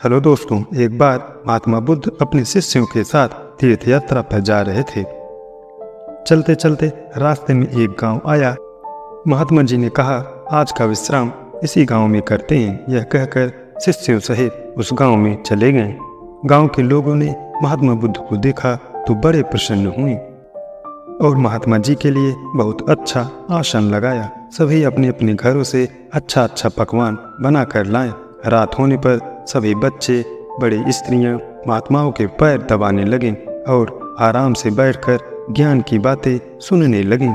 Hello दोस्तों, एक बार महात्मा बुद्ध अपने शिष्यों के साथ तीर्थ यात्रा पर जा रहे थे। चलते चलते रास्ते में एक गांव आया। महात्मा जी ने कहा, आज का विश्राम इसी गांव में करते हैं। यह कहकर शिष्यों सहित उस गांव में चले गए। गांव के लोगों ने महात्मा बुद्ध को देखा तो बड़े प्रसन्न हुए और महात्मा जी के लिए बहुत अच्छा आसन लगाया। सभी अपने अपने घरों से अच्छा अच्छा पकवान बनाकर लाए। रात होने पर सभी बच्चे, बड़े, स्त्रियां महात्माओं के पैर दबाने लगे और आराम से बैठकर ज्ञान की बातें सुनने लगे।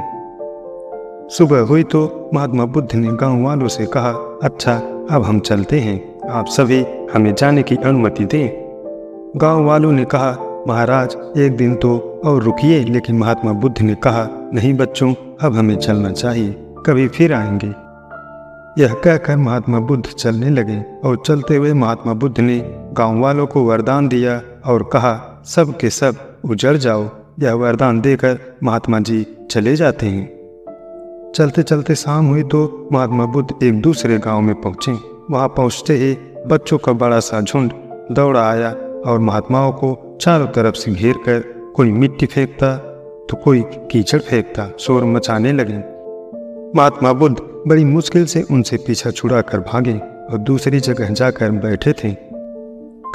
सुबह हुई तो महात्मा बुद्ध ने गांव वालों से कहा, अच्छा अब हम चलते हैं, आप सभी हमें जाने की अनुमति दें। गांव वालों ने कहा, महाराज एक दिन तो और रुकिए। लेकिन महात्मा बुद्ध ने कहा, नहीं बच्चों, अब हमें चलना चाहिए, कभी फिर आएंगे। यह कहकर महात्मा बुद्ध चलने लगे और चलते हुए महात्मा बुद्ध ने गांव वालों को वरदान दिया और कहा, सब के सब उजड़ जाओ। यह वरदान देकर महात्मा जी चले जाते हैं। चलते चलते शाम हुई तो महात्मा बुद्ध एक दूसरे गांव में पहुंचे। वहां पहुंचते ही बच्चों का बड़ा सा झुंड दौड़ा आया और महात्माओं को चारों तरफ से घेर कर कोई मिट्टी फेंकता तो कोई कीचड़ फेंकता, शोर मचाने लगे। महात्मा बुद्ध बड़ी मुश्किल से उनसे पीछा छुड़ा कर भागे और दूसरी जगह जाकर बैठे थे।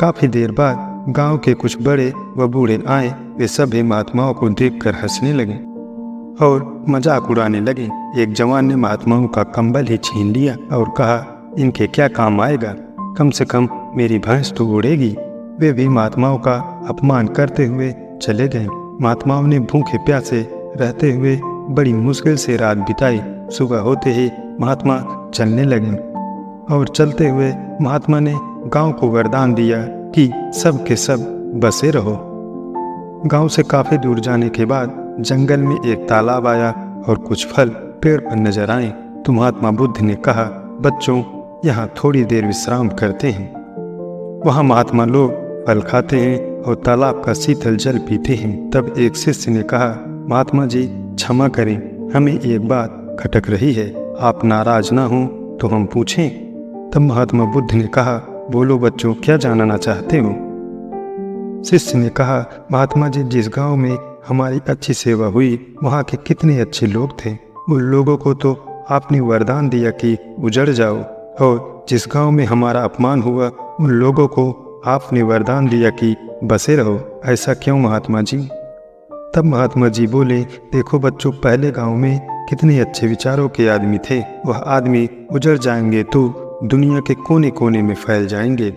काफी देर बाद गांव के कुछ बड़े व बूढ़े आए। वे सभी महात्माओं को देखकर हंसने लगे और मजाक उड़ाने लगे। एक जवान ने महात्माओं का कंबल ही छीन लिया और कहा, इनके क्या काम आएगा, कम से कम मेरी भैंस तो उड़ेगी। वे भी महात्माओं का अपमान करते हुए चले गए। महात्माओं ने भूखे प्यासे रहते हुए बड़ी मुश्किल से रात बिताई। सुबह होते ही महात्मा चलने लगे और चलते हुए महात्मा ने गांव को वरदान दिया कि सब के सब बसे रहो। गांव से काफी दूर जाने के बाद जंगल में एक तालाब आया और कुछ फल पेड़ पर नजर आए तो महात्मा बुद्ध ने कहा, बच्चों यहाँ थोड़ी देर विश्राम करते हैं। वहाँ महात्मा लोग फल खाते हैं और तालाब का शीतल जल पीते हैं। तब एक शिष्य ने कहा, महात्मा जी क्षमा करें, हमें एक बात खटक रही है, आप नाराज ना हो तो हम पूछें। तब महात्मा बुद्ध ने कहा, बोलो बच्चों, क्या जानना चाहते हो। शिष्य ने कहा, महात्मा जी जिस गांव में हमारी अच्छी सेवा हुई वहाँ के कितने अच्छे लोग थे। उन लोगों को तो आपने वरदान दिया कि उजड़ जाओ, और जिस गांव में हमारा अपमान हुआ उन लोगों को आपने वरदान दिया कि बसे रहो। ऐसा क्यों महात्मा जी। तब महात्मा जी बोले, देखो बच्चों, पहले गांव में कितने अच्छे विचारों के आदमी थे। वह आदमी उजड़ जाएंगे तो दुनिया के कोने कोने में फैल जाएंगे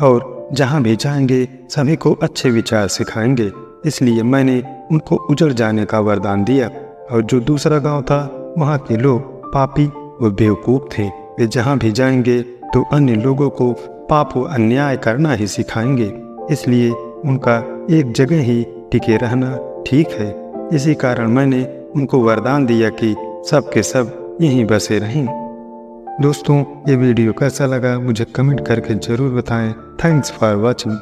और जहाँ भी जाएंगे सभी को अच्छे विचार सिखाएंगे। इसलिए मैंने उनको उजड़ जाने का वरदान दिया। और जो दूसरा गांव था वहाँ के लोग पापी व बेवकूफ़ थे। वे जहाँ भी जाएंगे तो अन्य लोगों को पाप व अन्याय करना ही सिखाएंगे। इसलिए उनका एक जगह ही टिके रहना ठीक है। इसी कारण मैंने उनको वरदान दिया कि सब के सब यहीं बसे रहें। दोस्तों, ये वीडियो कैसा लगा मुझे कमेंट करके ज़रूर बताएं। Thanks for watching.